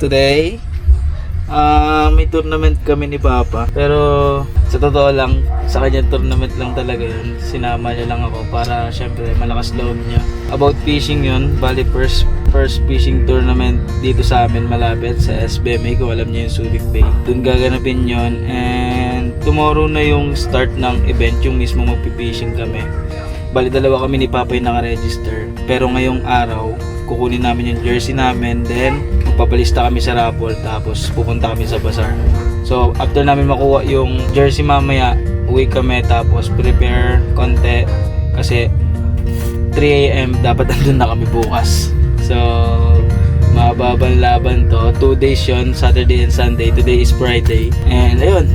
Today, may tournament kami ni Papa. Pero sa totoo lang, sa kanya tournament lang talaga yun. Sinama niya lang ako para syempre malakas loob niya. About fishing yun, bali first fishing tournament dito sa amin malapit sa SBMA, kung alam niyo yung Subic Bay. Doon gaganapin yun, and tomorrow na yung start ng event, yung mismo magpipishing kami. Bali dalawa kami ni Papa yung naka-register. Pero ngayong araw, kukunin namin yung jersey namin, then magpapalista kami sa raffle, tapos pupunta kami sa bazaar. So after namin makuha yung jersey mamaya, uwi kami, tapos prepare konti kasi 3 AM dapat andun na kami bukas. So mababang laban to, 2 days yun, Saturday and Sunday. Today is Friday, and ayun,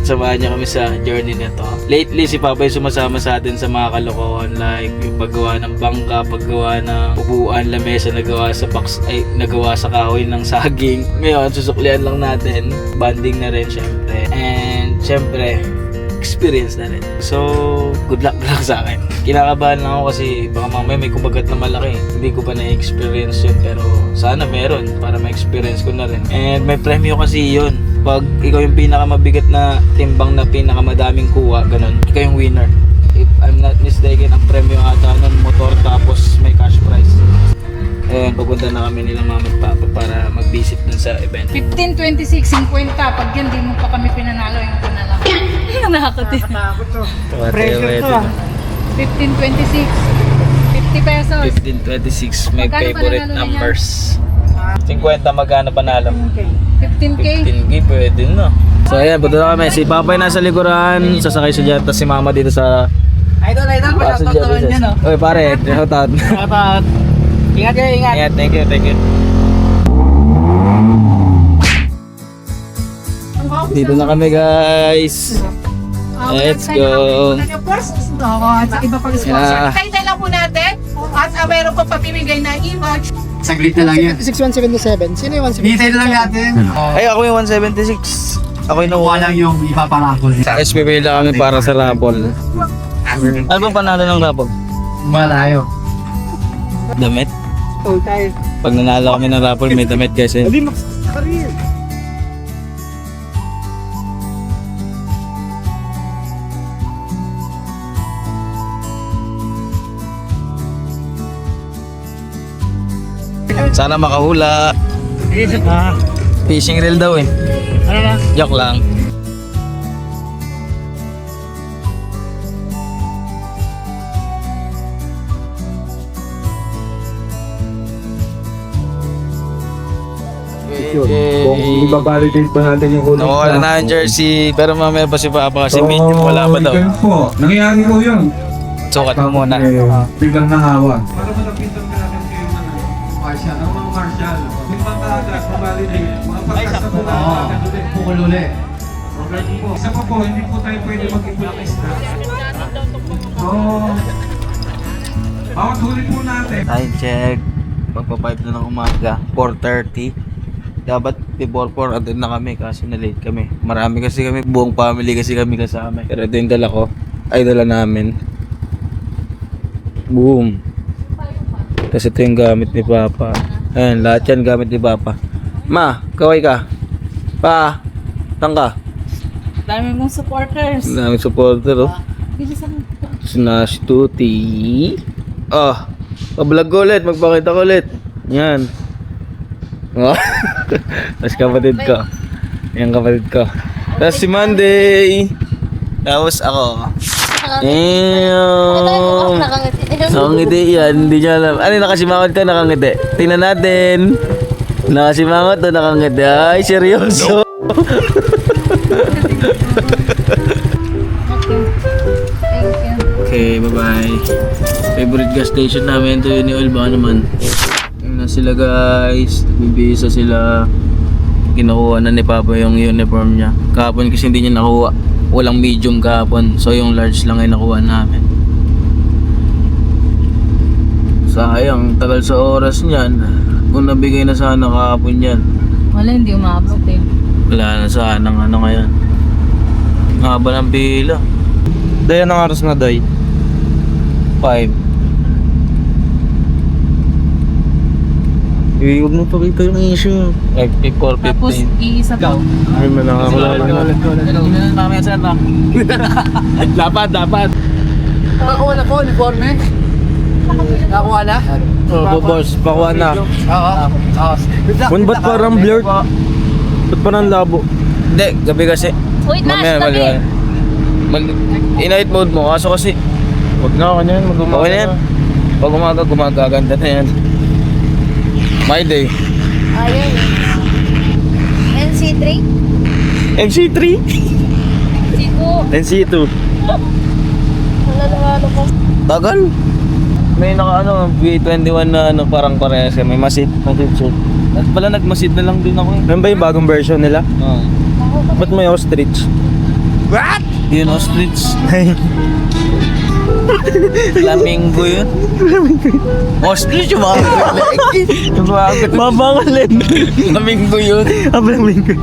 samahan niya kami sa journey na to. Lately, si Papa yung sumasama sa atin sa mga kalokohan, like yung paggawa ng bangka, paggawa ng upuan, lamesa na gawa sa nagawa sa kahoy ng saging. Ngayon, susuklian lang natin, banding na rin syempre, and syempre experience na rin. So good luck lang sa akin. Kinakabahan lang ako kasi baka mamaya may kumagat na malaki. Hindi ko pa na-experience yun, pero sana meron para ma-experience ko na rin. And may premyo kasi yun. Pag ikaw yung pinakamabigat na timbang na pinakamadaming kuha, ganun, ikaw yung winner. If I'm not mistaken, ang premyo ata nun, motor, tapos may cash prize. And pupunta na kami nila mama at papa para mag-visit dun sa event. 15, 26, 50. Pag yan, di mo pa kami pinanalo, yung ko na lang. Nakakatakot to. Pressure to. 15, 26, 50 pesos. 15-26, may Magkano favorite panalo numbers. 50 magkano panalo? 15K. 15K pwede na. So ayan, punta na kami. Si Papa ay nasa likuran, sasakay siya dyan, tapos si Mama dito sa Idol, passenger pasok naman yan, no? Oy pare, shout out. Ingat kayo, ingat. Yeah, thank you. Dito na kami guys. Let's go. Iba pang sponsor. Yeah. Tayo na lang po natin. At mayroon pa papimigay na image. Saglit na lang yan. 6177. Sino yung 177? Hintay na lang natin. Ay, ako yung 176. Ako yung Nakuha lang yung ipaparapol. SPP lang kami para sa raffle. Ano bang panalo ng raffle? Malayo. Damit? Oh, tayo. Pag nanalo kami ng raffle, may damit guys eh. Hindi, career. Sana makahula. Fishing reel daw eh. Ano na? Joke lang. Kung ibabalidate pa natin yung hulog. Nakuha na yung jersey, pero mamaya pa si Papa kasi medium wala pa daw. Ganun po. Nangyayari po yun. Sukat mo muna. Biglang nahawa. Para malapitan ka natin kayo ng Marshall. Ang mga Marshall. Yung mga talaga, kumalidate. Mga pagkasa po na ulit. Pukul ulit. Isa pa po, hindi po tayo pwede mag-ipulak isda. So, bawat huli po natin. Time check. Magpa-5 na ng umaga. 4:30. Dapat before 4 andun na kami kasi na-late kami. Marami kasi kami, buong family kasi kami kasama. Pero ito yung dala ko. Ay, dala namin. Boom. Kasi ito yung gamit ni Papa. Ayan, lahat yan gamit ni Papa. Ma, kaway ka. Pa, tangka. Dami mong supporters. Daming supporter oh. Bilisan mo. Si Tuti. Oh, pa-vlog ko ulit, magpakita ko ulit. Yan. Oh. Tapos kapatid ko. Yan kapatid ko. Tapos si Monday. Tapos ako. Ew. Nakangiti yan, hindi niya alam. Ano, nakasimangot ka, nakangiti. Tingnan natin. Nakasimangot o nakangiti? Ay, seryoso. Okay, bye-bye. Favorite gas station namin ito yun ni Oil, baka naman. Yun na sila guys, bibisa sila. Kinukuha na ni Papa yung uniform niya. Kahapon kasi hindi niya nakuha. Walang medium kahapon, so yung large lang ay nakuha namin. Sayang, tagal sa oras niyan. Kung nabigay na sana kahapon yan. Wala, hindi umabot eh. Wala na sana ng ano ngayon. Haba ng pila. Day, anong oras na day? 5. Huwag mo pakita yung issue. Epic 415. Tapos, iisa pa. Ay, manakakulala. Mamaya sir na. Dapat. Nakakuha na po, uniforme. Nakakuha na? Oo, boss, pakuha na. Oo. Ba't parang blurred? Ba't parang labo? Hindi, gabi kasi. Wait na, tabi. In-night mode mo, kaso kasi wag na kanya yan, mag-umaga. Okay na yan. Pag umaga, gumagaganda na yan. My day. Ayun. NC3? NC3? Siko. NC2. Ano ko? Tagal. May V21 na parang parehas. May masit. At pala nagmasit na lang din ako eh. Ano ba yung bagong version nila? Oo. Ba't may ostrich? What? Yun, ostrich. Flamingo yun. Ostrich yung mga Mabangalin. Flamingo yun. Flamingo.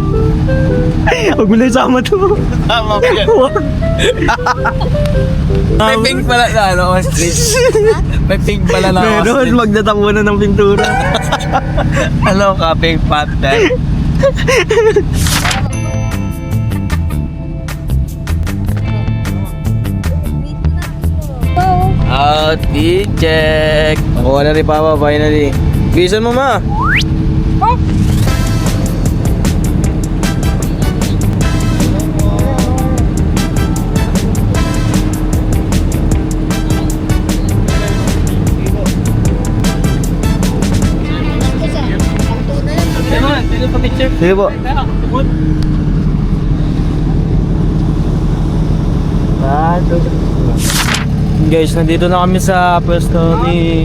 Huwag mo na isama to. Tama ba yan? May pink pala na ostrich. May pink pala na Meron, ostrich. magdatapunan ng pintura. Ano ka, pink panther? Outfit check. Nakuha na rin Papa, finally. Bisan mo ma. Sige po. Guys, nandito na kami sa pwesto ni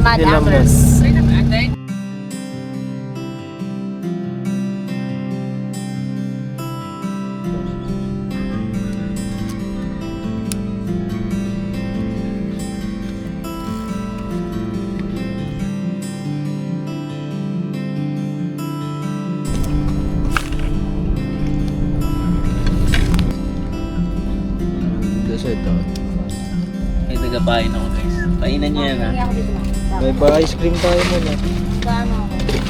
Madamers. May tagapain ako guys. Painan niyo yan ha. May pa-ice cream tayo muna.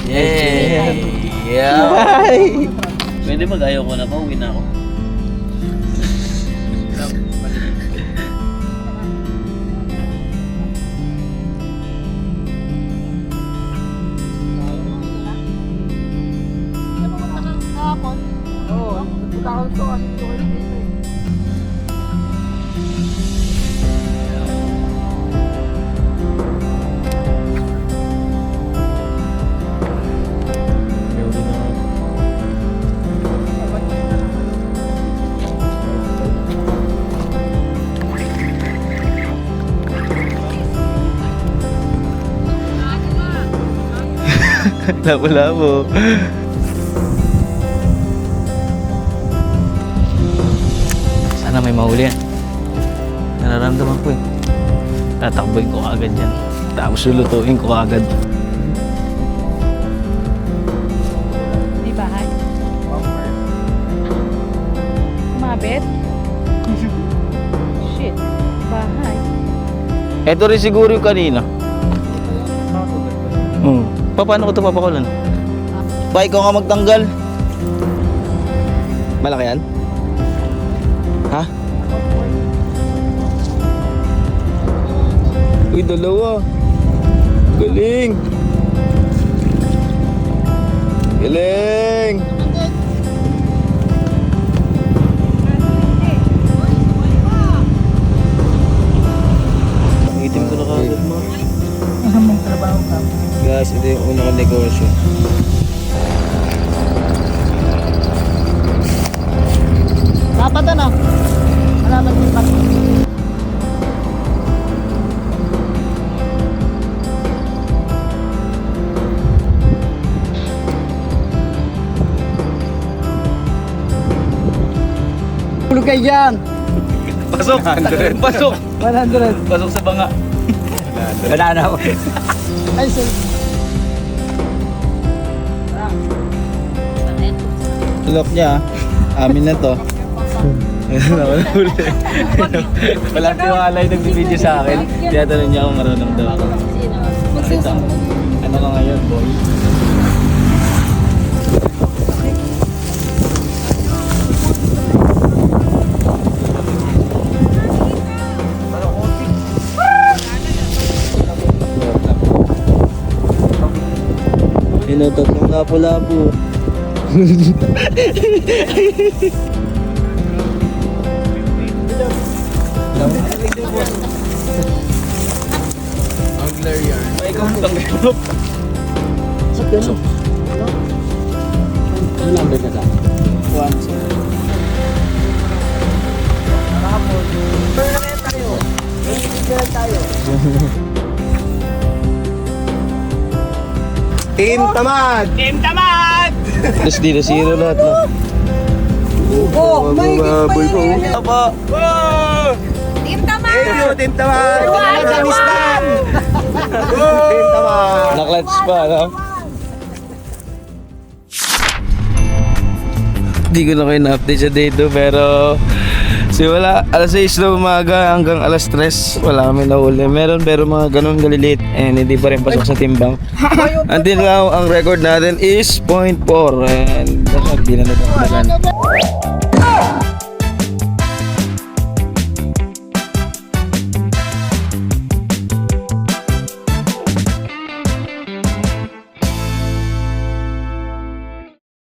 Yeah! Pwede mag-ayaw ko na ba? Uwi na ako. Labo-labo. Sana may mahuli yan. Nararamdaman ko eh. Tatakboy ko agad yan. Tapos lulutuin ko agad. May bahay. Mabet? Shit. Bahay. Ito rin siguro yung kanina. Paano ko ito papakulan? Pa, ikaw nga magtanggal. Malaki yan? Ha? Uy, dalawa. Galing. Galing. Itim ko na kagad mo. Guys, ito yung unang negosyo. Dapat ano? Malaman yung pati. Tulog kayo dyan. Pasok! Pasok! 100. Pasok sa banga. Wala na ako. Ay, sorry. Lock niya. Amin na to. Walang tiwala yung nag-video sa akin. Tinatanong niya kung marunong daw ako. Magsusumbong. Ano ka ngayon, boy? Inutot ng lapo-lapo. Ikaw mo lang ganap. Ano number ka sa? Team Tamad! Tapos di na zero lahat na. Oh, may boy ko. Apa? Team Tamad! Thank you, Team Tamad! Team Tamad! Naklats pa, no? Hindi ko na kayo na-update sa day 2 pero wala, alas 6 na umaga hanggang alas 3 wala kami nahuli. Meron pero mga ganun galilit and hindi pa rin pasok sa timbang. Until now, ang record natin is 0.4 and hindi na natatagan.